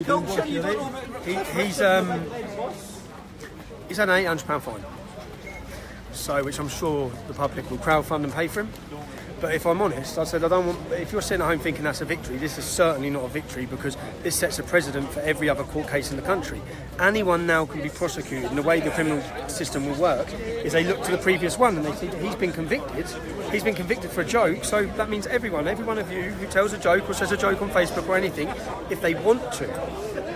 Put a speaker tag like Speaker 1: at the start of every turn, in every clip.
Speaker 1: He's had an £800 fine, so which I'm sure the public will crowdfund and pay for him. But if I'm honest, I said I don't want. If you're sitting at home thinking that's a victory, this is certainly not a victory, because this sets a precedent for every other court case in the country. Anyone now can be prosecuted, and the way the criminal system will work is they look to the previous one and they see that he's been convicted. He's been convicted for a joke, so that means every one of you who tells a joke or says a joke on Facebook or anything, if they want to,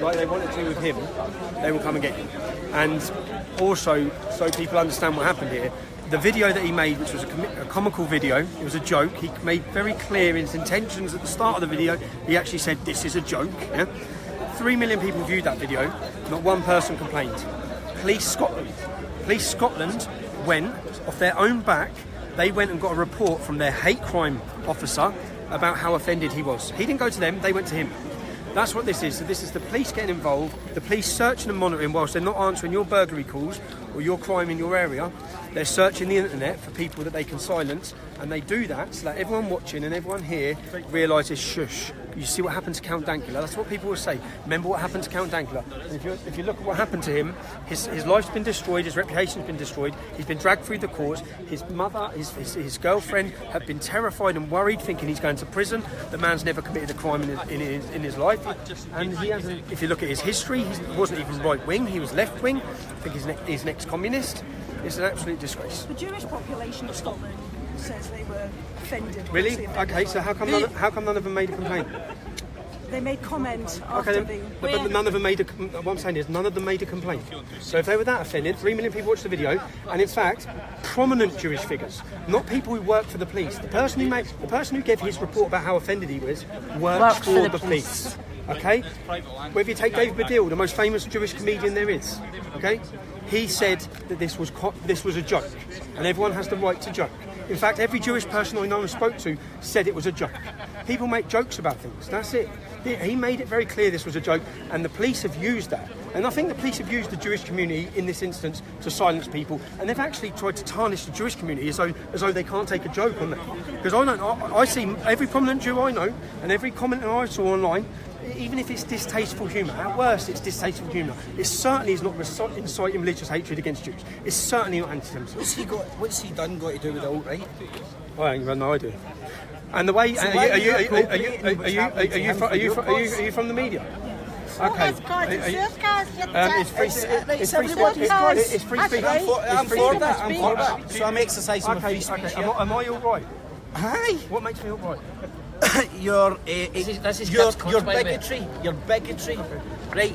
Speaker 1: like they wanted to with him, they will come and get you. And also, so people understand what happened here, the video that he made, which was a comical video, it was a joke. He made very clear his intentions at the start of the video. He actually said, this is a joke. Yeah? 3 million people viewed that video. Not one person complained. Police Scotland went off their own back. They went and got a report from their hate crime officer about how offended he was. He didn't go to them, they went to him. That's what this is. So this is the police getting involved, the police searching and monitoring whilst they're not answering your burglary calls or your crime in your area. They're searching the internet for people that they can silence, and they do that so that everyone watching and everyone here realises, shush, you see what happened to Count Dankula? That's what people will say. Remember what happened to Count Dankula? And if you look at what happened to him, his life's been destroyed, his reputation's been destroyed, he's been dragged through the courts, his mother, his girlfriend have been terrified and worried, thinking he's going to prison. The man's never committed a crime in his life. And he hasn't, if you look at his history, he wasn't even right-wing, he was left-wing. I think he's an ex-communist. It's an absolute disgrace.
Speaker 2: The Jewish population of Scotland says they were offended.
Speaker 1: Really? Okay, so how come none of them made a complaint?
Speaker 2: They made comment after
Speaker 1: but none of them made what I'm saying is none of them made a complaint. So if they were that offended, 3 million people watched the video, and in fact, prominent Jewish figures, not people who work for the police. The person who gave his report about how offended he was works for the police. Okay? Whether you take David Baddiel, the most famous Jewish comedian there is, okay? He said that this was a joke, and everyone has the right to joke. In fact, every Jewish person I know and spoke to said it was a joke. People make jokes about things, that's it. He made it very clear this was a joke, and the police have used that. And I think the police have used the Jewish community in this instance to silence people, and they've actually tried to tarnish the Jewish community as though they can't take a joke on that. Because I see every prominent Jew I know, and every comment I saw online, even if it's distasteful humour, at worst it's distasteful humour. It certainly is not inciting religious hatred against Jews. It's certainly not anti-Semitism.
Speaker 3: What's he done got to do with the alt-right?
Speaker 1: I ain't got no idea. And the way, are you from the media? Okay. It's free speech.
Speaker 3: I'm for that. So I'm exercising my free speech.
Speaker 1: Am I all right?
Speaker 3: Aye.
Speaker 1: What makes me all right?
Speaker 3: Your bigotry. Your bigotry. Right.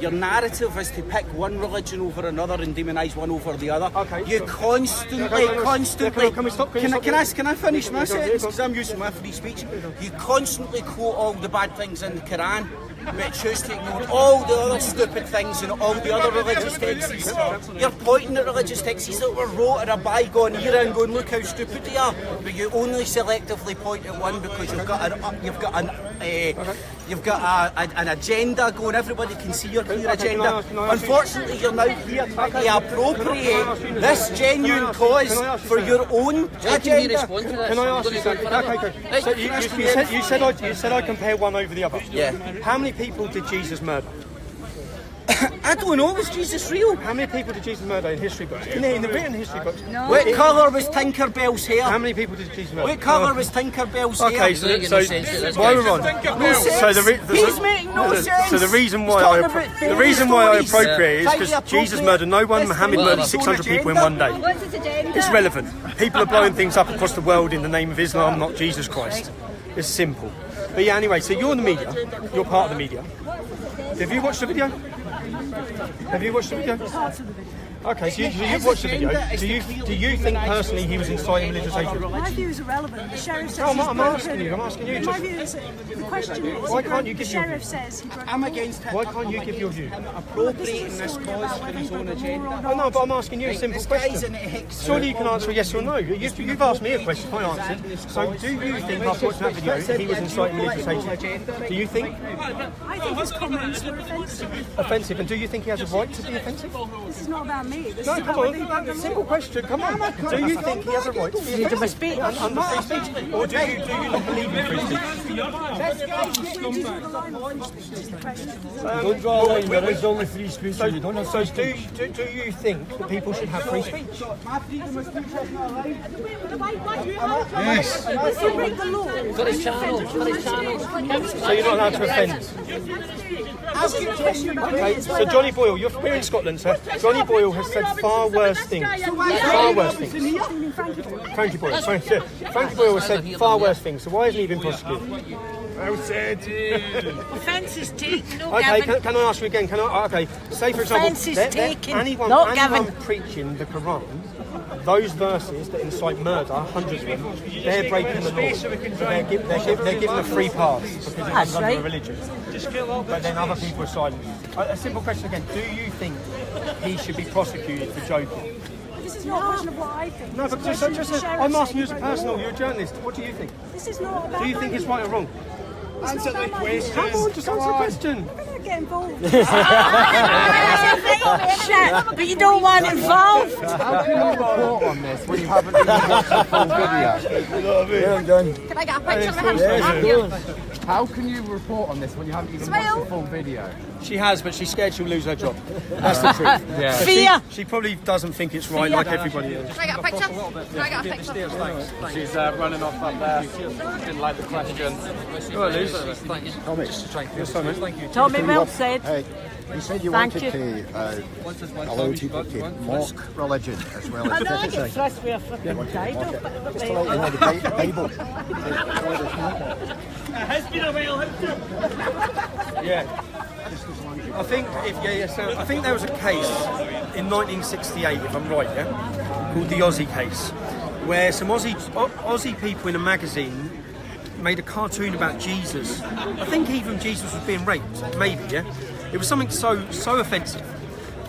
Speaker 3: Your narrative is to pick one religion over another and demonise one over the other.
Speaker 1: Okay.
Speaker 3: You constantly. Can I finish my sentence? Because I'm using my free speech. You constantly quote all the bad things in the Quran, but choose to ignore all the other stupid things and all the other religious texts. You're pointing at religious texts that were wrote in a bygone era and going, look how stupid they are. But you only selectively point at one because you've got an agenda going. Everybody can see your clear agenda. Unfortunately, you're now here to appropriate this genuine cause for your own agenda.
Speaker 1: Can I ask you something? Okay. So you said I compare one over the other.
Speaker 3: Yeah.
Speaker 1: How many people did Jesus murder?
Speaker 3: I don't know, was Jesus real?
Speaker 1: How many people did Jesus murder in history books? In the written history books?
Speaker 2: No.
Speaker 3: What colour was Tinkerbell's hair?
Speaker 1: How many people did Jesus murder?
Speaker 3: What colour was Tinkerbell's hair?
Speaker 1: Okay, so while we're on,
Speaker 3: He's making no sense.
Speaker 1: So the reason why I appropriate is because Jesus murdered no one, Muhammad murdered 600 people in one day.
Speaker 2: What's his agenda?
Speaker 1: It's relevant. People are blowing things up across the world in the name of Islam, not Jesus Christ. It's simple. But yeah, anyway, so you're in the media. You're part of the media. Have you watched the video? Have you watched the video?
Speaker 2: Parts of the video.
Speaker 1: Okay, so you've watched the video. Do you think personally he was inciting religious hatred?
Speaker 2: My view is irrelevant. The sheriff says
Speaker 1: I'm asking you.
Speaker 2: My view is, the question is,
Speaker 1: why can't you give
Speaker 2: the
Speaker 1: your
Speaker 2: sheriff
Speaker 1: view?
Speaker 2: says he broke.
Speaker 3: I'm against him.
Speaker 1: Why can't you give your view?
Speaker 3: Appropriating this cause for his own agenda.
Speaker 1: Oh no, but I'm asking you a simple
Speaker 3: This guy's
Speaker 1: question.
Speaker 3: an ex.
Speaker 1: Surely you can answer a yes or no. You've asked me a question, I answered. So do you think after watching that video he was inciting religious hatred? Do you think?
Speaker 2: I think his comments were offensive.
Speaker 1: Offensive, and do you think he has a right to be offensive?
Speaker 2: This is not about me. This
Speaker 1: No,
Speaker 2: is
Speaker 1: come
Speaker 2: about
Speaker 1: on, simple question, come on. Do you think he has a right to be offensive under free speech? Or do you not believe in free speech?
Speaker 4: Don't draw a line, there is only free speech.
Speaker 1: So,
Speaker 4: You don't have
Speaker 1: so
Speaker 4: free speech.
Speaker 1: do you think that people should have free speech?
Speaker 4: Yes.
Speaker 2: If you break the law,
Speaker 5: For his channel, for his channel.
Speaker 1: So you're not allowed to offend? Okay, so Johnny Boyle, we're in Scotland, sir. Johnny Boyle has said far worse things. Far worse things. Frankie Boyle. Frankie Boyle has said far worse things, so why hasn't he been prosecuted?
Speaker 4: Well said.
Speaker 5: Offence is taken, no
Speaker 1: Okay,
Speaker 5: Gavin.
Speaker 1: can I ask you again? Okay, say for example,
Speaker 5: Offence is taken.
Speaker 1: anyone
Speaker 5: Gavin.
Speaker 1: preaching the Quran, those verses that incite murder, hundreds of them, they're breaking the law. So they're given a free pass because it comes under a religion. But then other people are silent. A simple question again: do you think he should be prosecuted for joking?
Speaker 2: this is not a question of what I think.
Speaker 1: No,
Speaker 2: It's a
Speaker 1: but
Speaker 2: question of
Speaker 1: just
Speaker 2: sharing
Speaker 1: I'm asking you as a
Speaker 2: something.
Speaker 1: personal. You're a journalist. What do you think?
Speaker 2: This is not about
Speaker 1: Do you think it's right or wrong?
Speaker 2: Answer the question.
Speaker 1: Come on, just answer the question.
Speaker 2: I'm going to get involved.
Speaker 5: But you don't want involved.
Speaker 6: How can you report on this when you haven't even watched the full video?
Speaker 4: Well done.
Speaker 7: Can I get a picture of the
Speaker 4: Yes,
Speaker 7: hand?
Speaker 4: of course.
Speaker 6: How can you report on this when you haven't even watched the full video?
Speaker 1: She has, but she's scared she'll lose her job. That's the truth.
Speaker 6: Yeah.
Speaker 1: So
Speaker 5: Fear.
Speaker 1: She probably doesn't think it's right, like everybody else.
Speaker 7: Can I get a picture? Can I get a picture?
Speaker 8: She's running off up there. Didn't like the question.
Speaker 1: Well, Liz.
Speaker 5: Tommy well said.
Speaker 9: Hey, you said you
Speaker 5: Thank
Speaker 9: wanted to allow people to mock religion as well
Speaker 5: I
Speaker 9: as
Speaker 5: know I
Speaker 9: criticise.
Speaker 5: get thrust with a flipping title, but
Speaker 9: Just to let you know the Bible.
Speaker 1: Yeah. I think I think there was a case in 1968, if I'm right, yeah, called the Aussie case, where some Aussie people in a magazine made a cartoon about Jesus. I think even Jesus was being raped, maybe, yeah. It was something so offensive,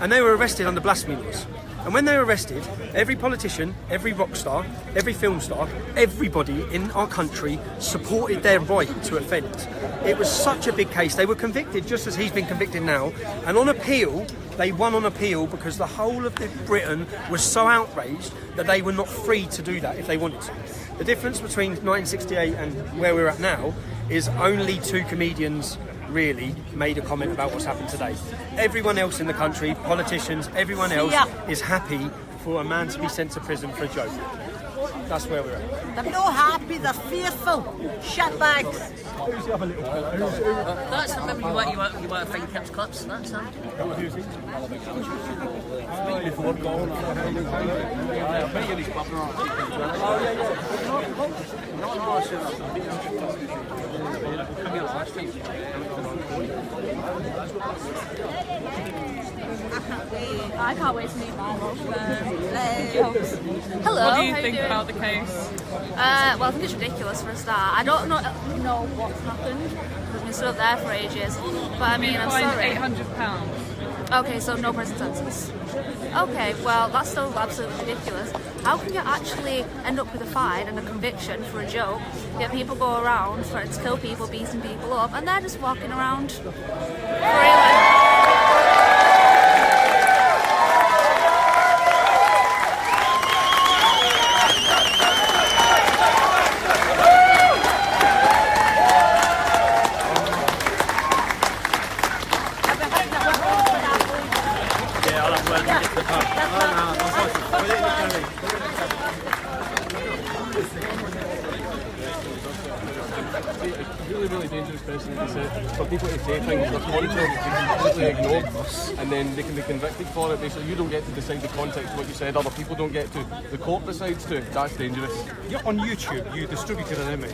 Speaker 1: and they were arrested under blasphemy laws. And when they were arrested, every politician, every rock star, every film star, everybody in our country supported their right to offend. It was such a big case. They were convicted just as he's been convicted now. And on appeal, they won on appeal because the whole of Britain was so outraged that they were not free to do that if they wanted to. The difference between 1968 and where we're at now is only two comedians really made a comment about what's happened today. Everyone else in the country, politicians, everyone else is happy for a man to be sent to prison for a joke. That's where we're at.
Speaker 5: they're not happy, they're fearful. Shitbags.
Speaker 1: Who's the other little fella?
Speaker 5: That's remember you want to find Kip's clips. That's him.
Speaker 7: I can't wait to meet my love. Hello.
Speaker 10: What do you think about the case?
Speaker 7: Well, I think it's ridiculous for a start. I don't know what's happened because we've been stood up there for ages. But I mean, I'm
Speaker 10: Fined
Speaker 7: sorry.
Speaker 10: £800.
Speaker 7: Okay, so no prison sentence. Okay, well, that's still absolutely ridiculous. How can you actually end up with a fine and a conviction for a joke, yet people go around trying to kill people, beating people up, and they're just walking around freely?
Speaker 8: Really dangerous person to say, for people to say things they're contrary to completely ignore, and then they can be convicted for it. Basically, you don't get to decide the context of what you said, other people don't get to. The court decides to. That's dangerous.
Speaker 4: Yeah, on YouTube, you distributed an image,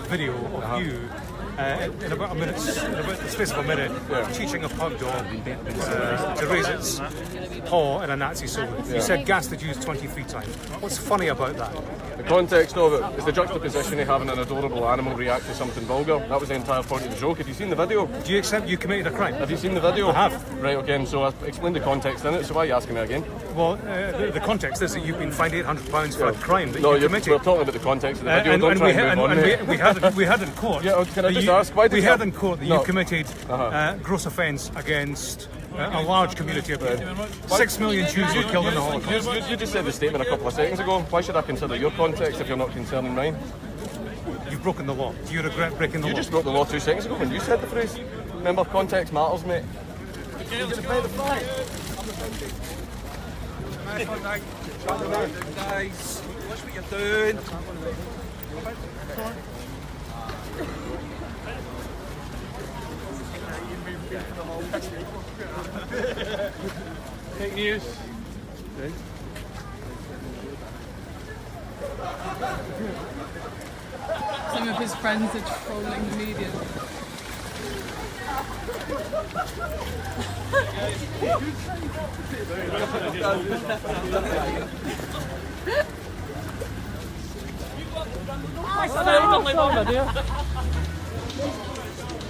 Speaker 4: video of you in about a minute, in about the space of a minute, teaching a pug dog to raise its paw in a Nazi salute. You said gas the Jews 23 times. What's funny about that?
Speaker 8: The context of it is the juxtaposition of having an adorable animal react to something vulgar. That was the entire point of the joke. Have you seen the video?
Speaker 4: Do you accept you committed a crime?
Speaker 8: Have you seen the video?
Speaker 4: I have.
Speaker 8: Right, okay, and so I explained the context in it, so why are you asking me again?
Speaker 4: Well, the context is that you've been fined £800 for a crime that you
Speaker 8: No,
Speaker 4: committed.
Speaker 8: we're talking about the context of the video. Don't
Speaker 4: and
Speaker 8: try and move on, mate.
Speaker 4: we had in court.
Speaker 8: Yeah, can I
Speaker 4: that
Speaker 8: just
Speaker 4: you-
Speaker 8: ask, why did
Speaker 4: we
Speaker 8: you-
Speaker 4: had in court that
Speaker 8: No.
Speaker 4: you committed gross offence against a large community of people. 6 million Jews were killed in the Holocaust.
Speaker 8: You just said the statement a couple of seconds ago. Why should I consider your context if you're not concerning mine?
Speaker 4: You've broken the law. Do you regret breaking the law?
Speaker 8: You just broke the law 2 seconds ago when you said the phrase. Remember, context matters, mate.
Speaker 3: Guys, watch what you're doing.
Speaker 4: Fake news.
Speaker 10: Some of his friends are trolling the media.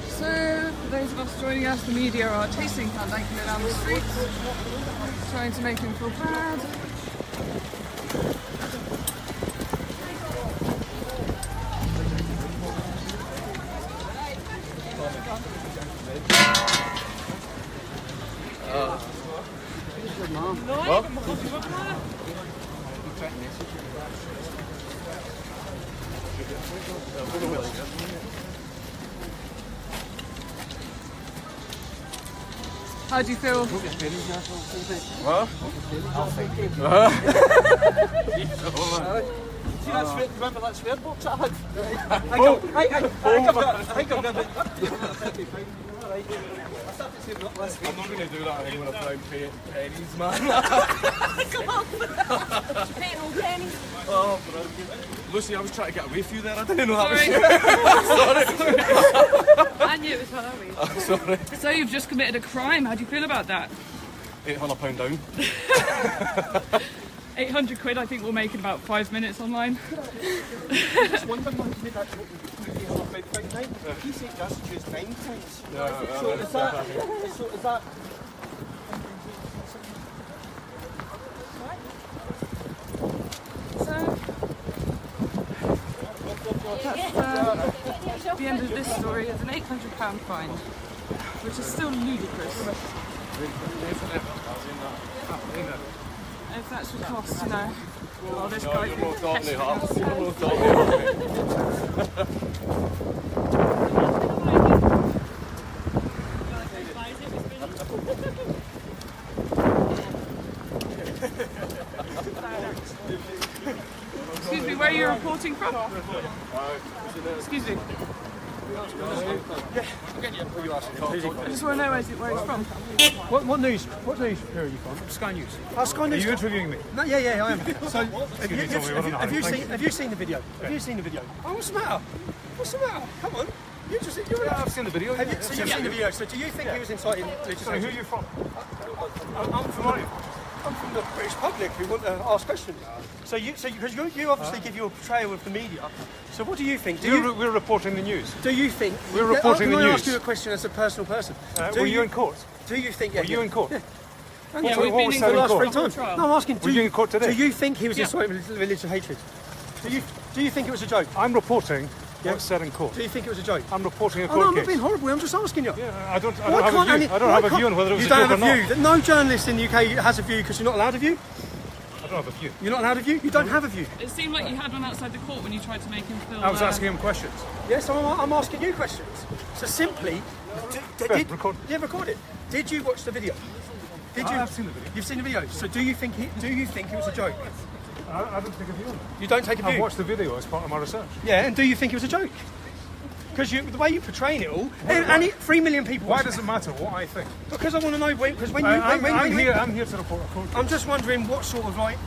Speaker 10: So, for those of us joining us, the media are chasing Dankula down the streets, trying to make him feel bad. How do you feel?
Speaker 3: Remember that swear box I had? I think I'm going to...
Speaker 8: I'm not going to do that anymore when I try and pay pennies, man.
Speaker 2: Paying all pennies.
Speaker 8: Oh, brilliant. Lucy, I was trying to get away from you there. I didn't know that was
Speaker 10: I knew it was Harvey.
Speaker 8: I'm sorry.
Speaker 10: So you've just committed a crime. How do you feel about that?
Speaker 8: £800 down.
Speaker 10: 800 quid I think we'll make in about 5 minutes online.
Speaker 3: Just one thing I made that joke about 5 times. He said just choose 9 times. So is that...
Speaker 10: So, the end of this story is an £800 fine, which is still ludicrous. If that's what it costs, you know. Oh, this guy
Speaker 8: You're more thought than
Speaker 10: pestering us.
Speaker 8: You're more thought
Speaker 10: Excuse me, where are you reporting from? Excuse me. I just want to know where he's from.
Speaker 1: What news bureau are you from?
Speaker 4: Sky News.
Speaker 1: Sky
Speaker 4: Are
Speaker 1: News.
Speaker 4: you interviewing me?
Speaker 1: No, yeah, I am. So,
Speaker 4: Have
Speaker 1: have you seen the video? Have you seen the video? Oh, what's the matter? What's the matter? Come on.
Speaker 4: I've seen the video.
Speaker 1: Have you seen the video? So, do you think he was inciting
Speaker 4: Sorry,
Speaker 1: legislation?
Speaker 4: who are you from?
Speaker 1: I'm from the British public who want to ask questions. So because you obviously give your portrayal of the media. So what do you think?
Speaker 4: We're reporting the news.
Speaker 1: Do you think
Speaker 4: We're reporting the
Speaker 1: Can I
Speaker 4: news.
Speaker 1: ask you a question as a personal person?
Speaker 4: Were you in court?
Speaker 1: Do you think?
Speaker 4: Were you in court?
Speaker 10: Yeah,
Speaker 4: What
Speaker 10: we've
Speaker 4: was
Speaker 10: been in
Speaker 4: said
Speaker 1: For the last
Speaker 10: court.
Speaker 1: 3 times.
Speaker 10: Trial.
Speaker 1: No, I'm asking.
Speaker 4: Were you in court today?
Speaker 1: Do you think he was
Speaker 10: Yeah.
Speaker 1: inciting religious hatred? Do you think it was a joke?
Speaker 4: I'm reporting what's said in court.
Speaker 1: Do you think it was a joke?
Speaker 4: I'm reporting a
Speaker 1: Oh, no,
Speaker 4: court
Speaker 1: I'm not
Speaker 4: case.
Speaker 1: being horrible. I'm just asking you.
Speaker 4: Yeah, I don't
Speaker 1: Why
Speaker 4: have
Speaker 1: can't
Speaker 4: a view.
Speaker 1: any-
Speaker 4: I don't
Speaker 1: why
Speaker 4: have a
Speaker 1: can't-
Speaker 4: view on whether it was
Speaker 1: you
Speaker 4: a
Speaker 1: don't
Speaker 4: joke
Speaker 1: have
Speaker 4: or
Speaker 1: a
Speaker 4: not.
Speaker 1: view. No journalist in the UK has a view because you're not allowed a view.
Speaker 4: I don't have a view.
Speaker 1: You're not allowed a view. You don't have a view.
Speaker 10: It seemed like you had one outside the court when you tried to make him feel...
Speaker 4: I was asking him questions.
Speaker 1: Yes, I'm asking you questions. So simply,
Speaker 4: record.
Speaker 1: Yeah, record it. Did you watch the video? Did you?
Speaker 4: I've seen the video.
Speaker 1: You've seen the video. So do you think it was a joke?
Speaker 4: I don't take a view on it.
Speaker 1: You don't take a
Speaker 4: I've
Speaker 1: view.
Speaker 4: watched the video as part of my research.
Speaker 1: Yeah, and do you think it was a joke? Because the way you're portraying it all, and 3 million people.
Speaker 4: Why does it matter what I think?
Speaker 1: Because I want to know because when you
Speaker 4: I'm here to report a court case.
Speaker 1: I'm just wondering what sort of what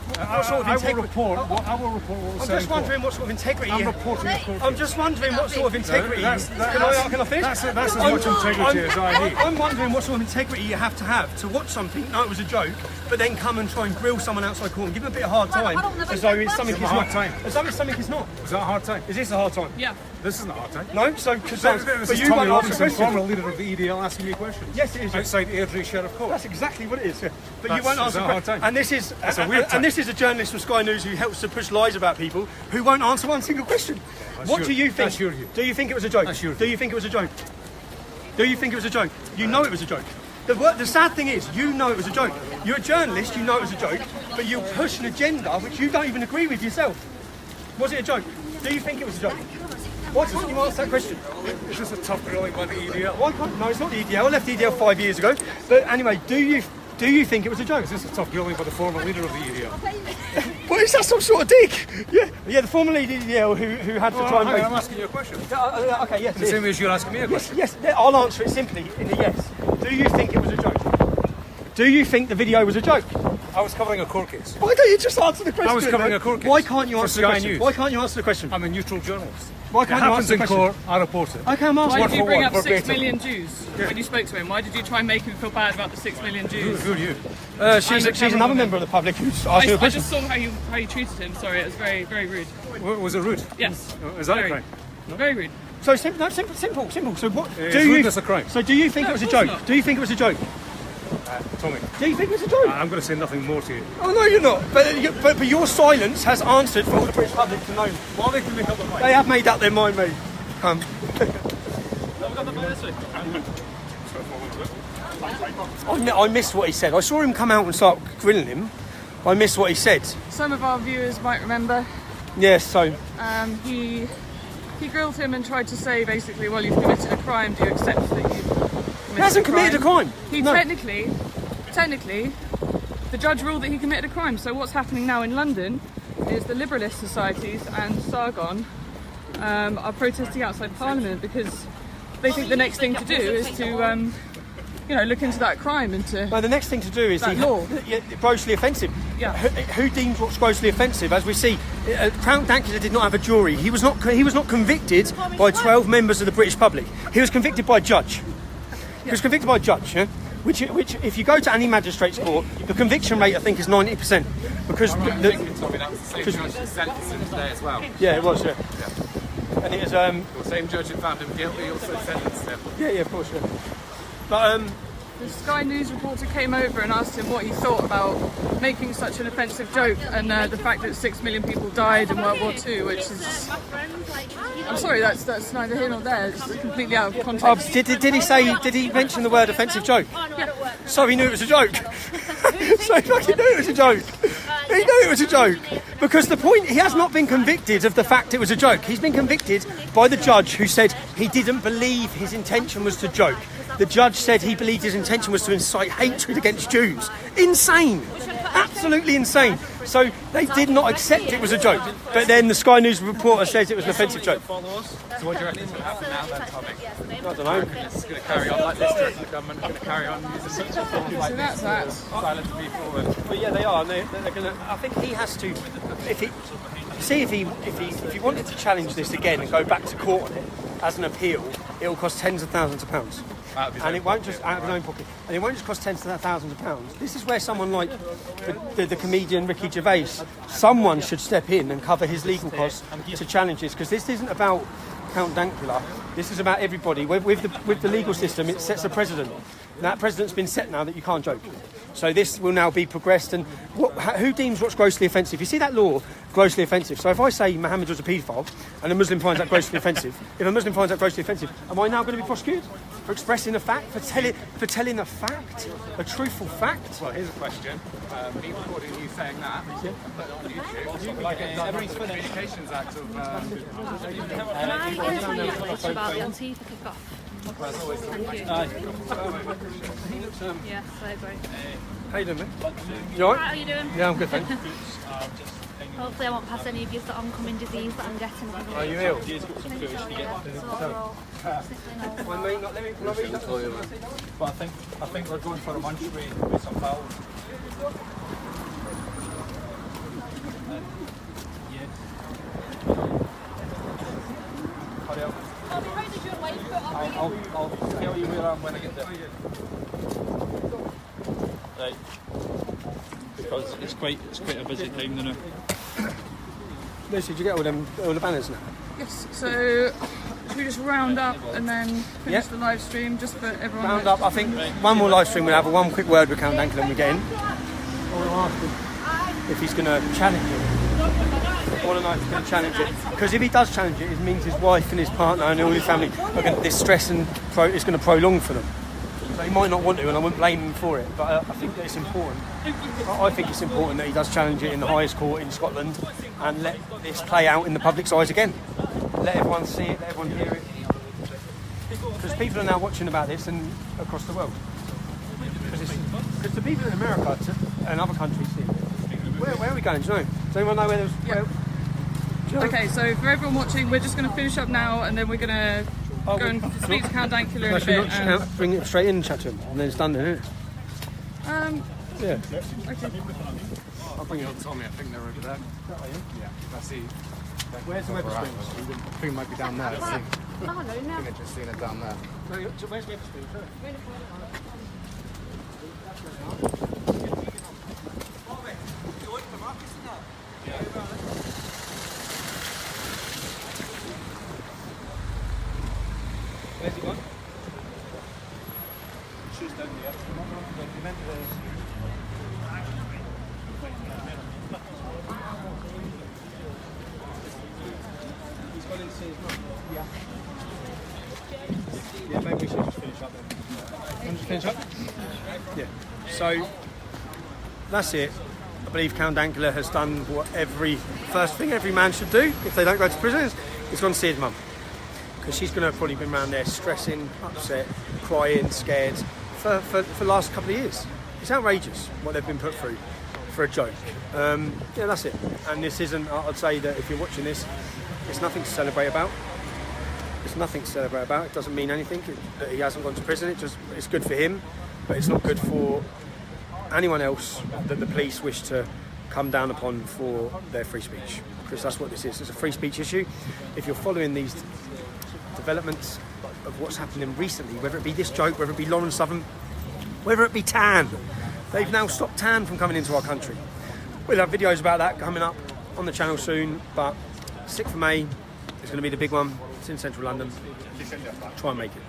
Speaker 1: sort of
Speaker 4: I will
Speaker 1: integrity.
Speaker 4: report what was
Speaker 1: I'm
Speaker 4: said
Speaker 1: just
Speaker 4: in court.
Speaker 1: wondering what sort of integrity.
Speaker 4: I'm reporting a court
Speaker 1: I'm
Speaker 4: case.
Speaker 1: just wondering what sort of integrity.
Speaker 4: Can
Speaker 1: Can I finish?
Speaker 4: That's as much integrity as I need.
Speaker 1: I'm wondering what sort of integrity you have to watch something, know it was a joke, but then come and try and grill someone outside court and give them a bit of hard time as though it's something
Speaker 4: Give
Speaker 1: it's
Speaker 4: them a
Speaker 1: not.
Speaker 4: hard time.
Speaker 1: As though it's something it's not.
Speaker 4: Was that a hard time?
Speaker 1: Is this a hard time?
Speaker 10: Yeah.
Speaker 4: This isn't a hard time.
Speaker 1: No? So, because
Speaker 4: This is
Speaker 1: you
Speaker 4: Tommy
Speaker 1: won't answer
Speaker 4: Robinson,
Speaker 1: questions.
Speaker 4: former leader of the EDL, asking me questions.
Speaker 1: Yes, it is.
Speaker 4: Outside Airdrie Sheriff Court.
Speaker 1: That's exactly what it is. Yeah. But you
Speaker 4: That's-
Speaker 1: won't
Speaker 4: is
Speaker 1: answer
Speaker 4: that a hard
Speaker 1: questions.
Speaker 4: time?
Speaker 1: And this is
Speaker 4: That's a weird time.
Speaker 1: and this is a journalist from Sky News who helps to push lies about people who won't answer one single question. What do you think?
Speaker 4: That's your view.
Speaker 1: Do you think it was a joke?
Speaker 4: That's your
Speaker 1: Do you think it was a joke? Do you think it was a joke? You know it was a joke. The sad thing is, you know it was a joke. You're a journalist, you know it was a joke, but you push an agenda which you don't even agree with yourself. Was it a joke? Do you think it was a joke? Why can't you answer that question?
Speaker 4: Is this a tough grilling by the EDL?
Speaker 1: Why can't? No, it's not the EDL. I left the EDL 5 years ago. But anyway, do you think it was a joke?
Speaker 4: Is this a tough grilling by the former leader of the EDL?
Speaker 1: Well, is that some sort of dig? Yeah, the former leader of the EDL who had to try and
Speaker 4: I'm asking you a question.
Speaker 1: okay, yes.
Speaker 4: In the same way as you're asking me a question.
Speaker 1: Yes, I'll answer it simply in a yes. Do you think it was a joke? Do you think the video was a joke?
Speaker 4: I was covering a court case.
Speaker 1: Why don't you just answer the question?
Speaker 4: I was covering a court case.
Speaker 1: Why can't you
Speaker 4: for
Speaker 1: answer the
Speaker 4: Sky
Speaker 1: question?
Speaker 4: News.
Speaker 1: Why can't you answer the question?
Speaker 4: I'm a neutral journalist.
Speaker 1: Why can't
Speaker 4: it
Speaker 1: you
Speaker 4: happens
Speaker 1: answer
Speaker 4: in
Speaker 1: the question?
Speaker 4: court, I report it.
Speaker 1: Okay, I'm asking.
Speaker 10: Why did you bring up 6
Speaker 4: verbatim.
Speaker 10: million Jews when you spoke to him? Why did you try and make him feel bad about the 6 million Jews?
Speaker 4: Who are you?
Speaker 1: She's another member of the public who's asking a
Speaker 10: I
Speaker 1: question.
Speaker 10: just saw how you treated him. Sorry, it was very, very rude.
Speaker 4: Was it rude?
Speaker 10: Yes.
Speaker 4: Is that
Speaker 10: Very.
Speaker 4: a crime?
Speaker 10: Very rude.
Speaker 1: So simple. So what?
Speaker 4: Is
Speaker 1: do you?
Speaker 4: rudeness a crime?
Speaker 1: So do you think
Speaker 10: No,
Speaker 1: it was a
Speaker 10: of course
Speaker 1: joke?
Speaker 10: not.
Speaker 1: Do you think it was a joke?
Speaker 4: Tommy,
Speaker 1: Do you think it was a joke?
Speaker 4: I'm going to say nothing more to you.
Speaker 1: Oh no, you're not. But your silence has answered for all the British public to know.
Speaker 4: Well, they can make up their mind.
Speaker 1: They have made up their mind, mate. I missed what he said. I saw him come out and start grilling him. I missed what he said.
Speaker 10: Some of our viewers might remember
Speaker 1: Yes, so
Speaker 10: he grilled him and tried to say basically, well, you've committed a crime. Do you accept that you've committed
Speaker 1: he hasn't committed a crime.
Speaker 10: He
Speaker 1: No.
Speaker 10: technically, the judge ruled that he committed a crime. So what's happening now in London is the liberalist societies and Sargon are protesting outside Parliament because they think the next thing to do is to, look into that crime and to.
Speaker 1: No, the next thing to do is
Speaker 10: That law.
Speaker 1: grossly offensive.
Speaker 10: Yeah.
Speaker 1: Who deems what's grossly offensive? As we see, Count Dankula did not have a jury. He was not convicted by 12 members of the British public. He was convicted by a judge. He was convicted by a judge, yeah? Which, if you go to any magistrate's court, the conviction rate I think is 90%, because
Speaker 6: sentencing today as well.
Speaker 1: yeah, it was, yeah. And it was
Speaker 6: The same judge who found him guilty also sentenced him.
Speaker 1: yeah, of course, yeah. But
Speaker 10: The Sky News reporter came over and asked him what he thought about making such an offensive joke and the fact that 6 million people died in World War II, which is. I'm sorry, that's neither here nor there. It's completely out of context.
Speaker 1: did he mention the word offensive joke?
Speaker 10: Yeah.
Speaker 1: So he knew it was a joke. So he fucking knew it was a joke. He knew it was a joke. Because the point, he has not been convicted of the fact it was a joke. He's been convicted by the judge who said he didn't believe his intention was to joke. The judge said he believed his intention was to incite hatred against Jews. Insane. Absolutely insane. So they did not accept it was a joke. But then the Sky News reporter says it was an offensive joke.
Speaker 6: So what do you reckon is going to happen now then, Tommy?
Speaker 1: I don't know.
Speaker 6: It's going to carry on like this, do you reckon the government are going to carry on using such forms like
Speaker 10: So that's that.
Speaker 6: this to silence people? And
Speaker 1: But yeah, they are. And they're going to. I think he has to. If he wanted to challenge this again and go back to court on it as an appeal, it will cost tens of thousands of pounds. And it won't just out of his own pocket. And it won't just cost tens of thousands of pounds. This is where someone like the comedian Ricky Gervais, someone should step in and cover his legal costs to challenge this, because this isn't about Count Dankula. This is about everybody. With the legal system, it sets a precedent. That precedent's been set now that you can't joke. So this will now be progressed. And who deems what's grossly offensive? You see that law, grossly offensive. So if I say Muhammad was a paedophile and a Muslim finds that grossly offensive, if a Muslim finds that grossly offensive, am I now going to be prosecuted for expressing a fact, for telling a fact, a truthful fact?
Speaker 6: well, here's a question. Me recording you saying that, put it on YouTube, like every Communications Act of...
Speaker 7: Can I tell you a glitch about the Antifa kick-off? Thank you. Yes, I agree.
Speaker 1: How you doing, mate? You
Speaker 7: How
Speaker 1: alright?
Speaker 7: are you doing?
Speaker 1: Yeah, I'm good, thank you.
Speaker 7: Hopefully I won't pass any of you the oncoming disease that I'm getting.
Speaker 1: Are you ill?
Speaker 7: Yeah, so we're all sniffling over.
Speaker 1: My mate, let me read that.
Speaker 6: But I think we're going for a munch with some fouls. Hurry up. I'll tell you where I am when I get there. Right. Because it's quite a busy time now.
Speaker 1: Lucy, did you get all the banners now?
Speaker 10: Yes. So should we just round up and then finish
Speaker 1: Yep.
Speaker 10: the live stream just for everyone?
Speaker 1: Round up, I think one more live stream we'll have one quick word with Count Dankula and we get in. I want to ask him if he's going to challenge it. I want to know if he's going to challenge it. Because if he does challenge it, it means his wife and his partner and all his family are going to, this stress and is going to prolong for them. So he might not want to, and I wouldn't blame him for it, but I think that it's important. I think it's important that he does challenge it in the highest court in Scotland and let this play out in the public's eyes again. let everyone see it, let everyone hear it. Because people are now watching about this and across the world. Because the people in America and other countries see it. Where are we going? Do you know? Does anyone know where there's...
Speaker 10: Okay, so for everyone watching, we're just going to finish up now, and then we're going to go and speak to Count Dankula in a bit.
Speaker 1: Bring it straight in and chat to him, and then it's done then, isn't it? Yeah.
Speaker 10: Okay.
Speaker 6: I'll bring it up to me. I think they're over there. Yeah, that's the...
Speaker 1: Where's the Weatherspoons?
Speaker 6: I think it might be down there. I think
Speaker 7: No.
Speaker 6: I've just seen it down there.
Speaker 1: Where's Weatherspoons? Where's he gone? She's done the He's gone in to see his mum. Yeah, maybe we should just finish up then. Want to finish up? Yeah. So, that's it. I believe Count Dankula has done what first thing every man should do if they don't go to prison. He's gone to see his mum. Because she's going to have probably been around there stressing, upset, crying, scared for the last couple of years. It's outrageous what they've been put through for a joke. Yeah, that's it. And this isn't, I'd say that if you're watching this, it's nothing to celebrate about. It's nothing to celebrate about. It doesn't mean anything that he hasn't gone to prison. It's good for him, but it's not good for anyone else that the police wish to come down upon for their free speech. Because that's what this is. It's a free speech issue. If you're following these developments of what's happening recently, whether it be this joke, whether it be Lauren Southern, whether it be tan, they've now stopped tan from coming into our country. We'll have videos about that coming up on the channel soon, but 6th of May is going to be the big one. It's in central London. Try and make it.